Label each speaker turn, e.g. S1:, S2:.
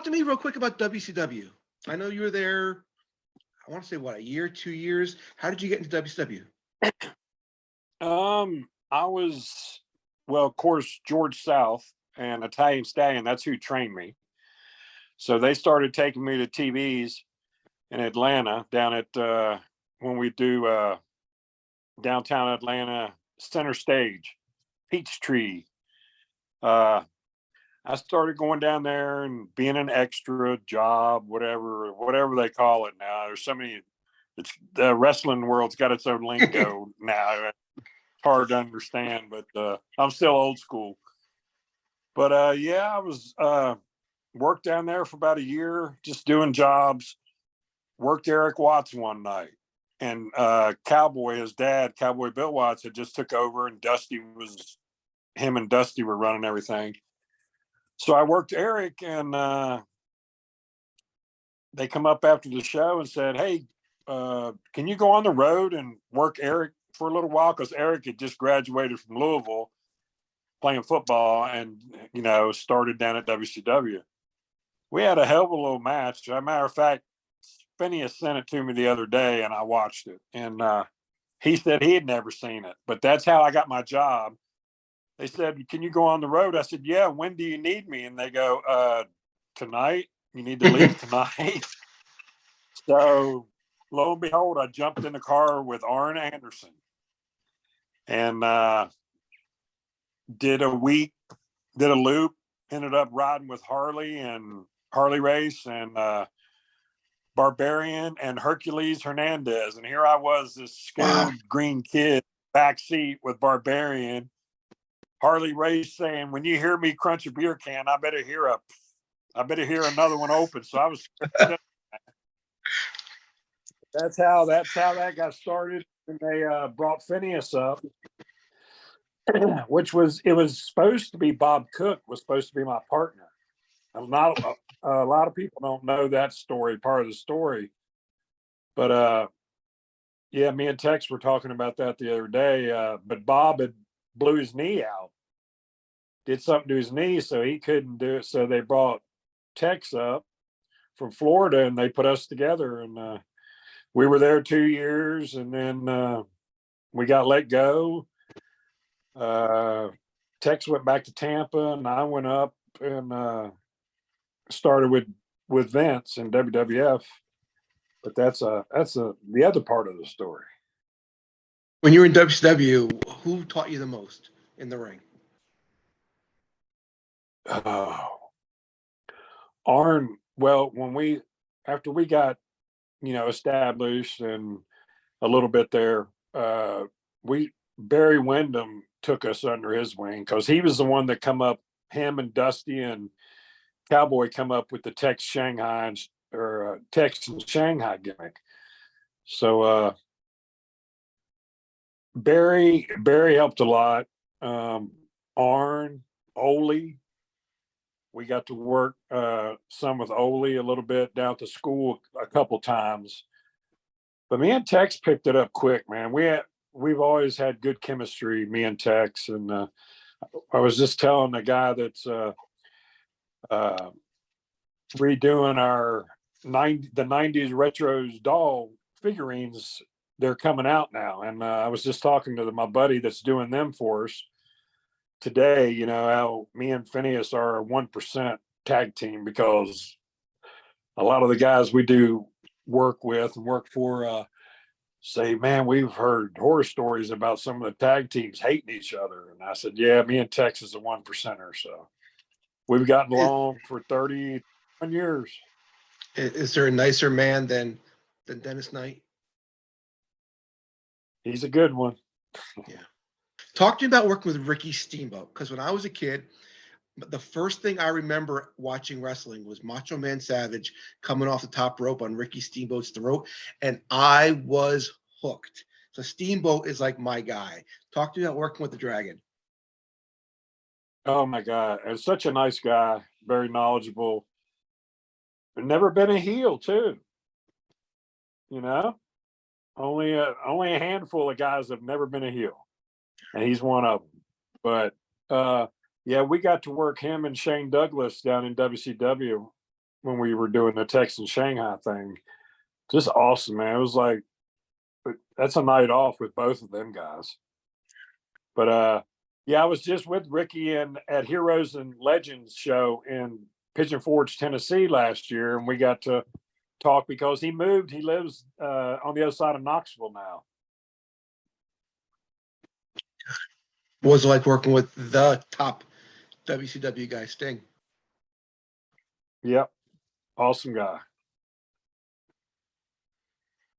S1: Talk to me real quick about WCW. I know you were there, I want to say, what, a year, 2 years? How did you get into WCW?
S2: I was, well, of course, George South and Italian Stallion, that's who trained me. So they started taking me to TVs in Atlanta down at, when we do downtown Atlanta center stage, Peachtree. I started going down there and being an extra job, whatever they call it now. There's so many. It's the wrestling world's got its own lingo now. It's hard to understand, but I'm still old school. But yeah, I was worked down there for about a year, just doing jobs. Worked Eric Watts one night, and Cowboy, his dad, Cowboy Bill Watts, had just took over, and him and Dusty were running everything. So I worked Eric, and they come up after the show and said, "Hey, can you go on the road and work Eric for a little while?" Because Eric had just graduated from Louisville playing football and, started down at WCW. We had a hell of a little match. As a matter of fact, Phineas sent it to me the other day and I watched it. And he said he had never seen it, but that's how I got my job. They said, "Can you go on the road?" I said, "Yeah, when do you need me?" And they go, "Tonight. You need to leave tonight." So lo and behold, I jumped in the car with Arn Anderson and did a week, did a loop, ended up riding with Harley and Harley Race and Barbarian and Hercules Hernandez. And here I was, this scared green kid, backseat with Barbarian. Harley Race saying, "When you hear me crunch a beer can, I better hear another one open." So I was that's how that got started. And they brought Phineas up, which was supposed to be Bob Cook was supposed to be my partner. A lot of people don't know that story, part of the story. But yeah, me and Tex were talking about that the other day. But Bob had blew his knee out, did something to his knee, so he couldn't do it. So they brought Tex up from Florida, and they put us together. And we were there 2 years, and then we got let go. Tex went back to Tampa, and I went up and started with Vince in WWF. But that's the other part of the story.
S1: When you were in WCW, who taught you the most in the ring?
S2: Oh, Arn. Well, after we got established and a little bit there, Barry Windham took us under his wing because he was the one that come up. Him and Dusty and Cowboy come up with the Tex Shanghai or Texan Shanghai gimmick. So Barry helped a lot. Arn, Ole, we got to work some with Ole a little bit down at the school a couple times. But me and Tex picked it up quick, man. We've always had good chemistry, me and Tex. And I was just telling the guy that's redoing the 90s retros doll figurines. They're coming out now. And I was just talking to my buddy that's doing them for us today, how me and Phineas are a 1% tag team, because a lot of the guys we do work with and work for say, "Man, we've heard horror stories about some of the tag teams hating each other." And I said, "Yeah, me and Tex is a 1%er. So we've gotten along for 31 years.
S1: Is there a nicer man than Dennis Knight?
S2: He's a good one.
S1: Yeah. Talk to me about working with Ricky Steamboat, because when I was a kid, the first thing I remember watching wrestling was Macho Man Savage coming off the top rope on Ricky Steamboat's throat, and I was hooked. So Steamboat is like my guy. Talk to me about working with the Dragon.
S2: Oh my God. And such a nice guy, very knowledgeable. Never been a heel too. Only a handful of guys have never been a heel. And he's one of them. But yeah, we got to work him and Shane Douglas down in WCW when we were doing the Texan Shanghai thing. Just awesome, man. It was like, that's a night off with both of them guys. But yeah, I was just with Ricky at Heroes and Legends show in Pigeon Forge, Tennessee last year, and we got to talk because he moved. He lives on the other side of Knoxville now.
S1: What was it like working with the top WCW guy, Sting?
S2: Yep, awesome guy.